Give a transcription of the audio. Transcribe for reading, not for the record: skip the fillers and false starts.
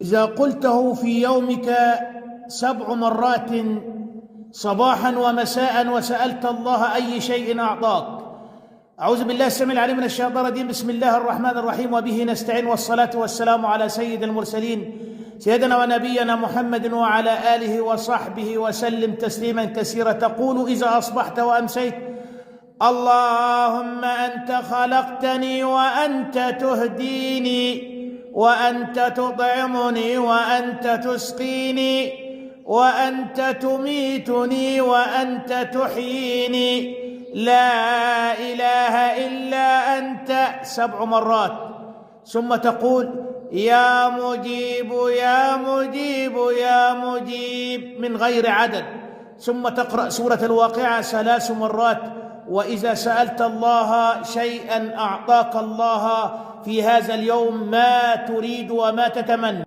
إذا قلته في يومك 7 مرات صباحا ومساء وسألت الله أي شيء أعطاك. أعوذ بالله السميع العليم من الشيطان الرجيم. بسم الله الرحمن الرحيم، وبه نستعين، والصلاة والسلام على سيد المرسلين سيدنا ونبينا محمد وعلى آله وصحبه وسلم تسليما كثيرا. تقول إذا أصبحت وأمسيت: اللهم أنت خلقتني وأنت تهديني وأنت تطعمني وأنت تسقيني وأنت تميتني وأنت تحييني، لا إله إلا أنت 7 مرات. ثم تقول: يا مجيب يا مجيب يا مجيب من غير عدد. ثم تقرأ سورة الواقعة 3 مرات. وإذا سألت الله شيئا أعطاك الله في هذا اليوم ما تريد وما تتمنى.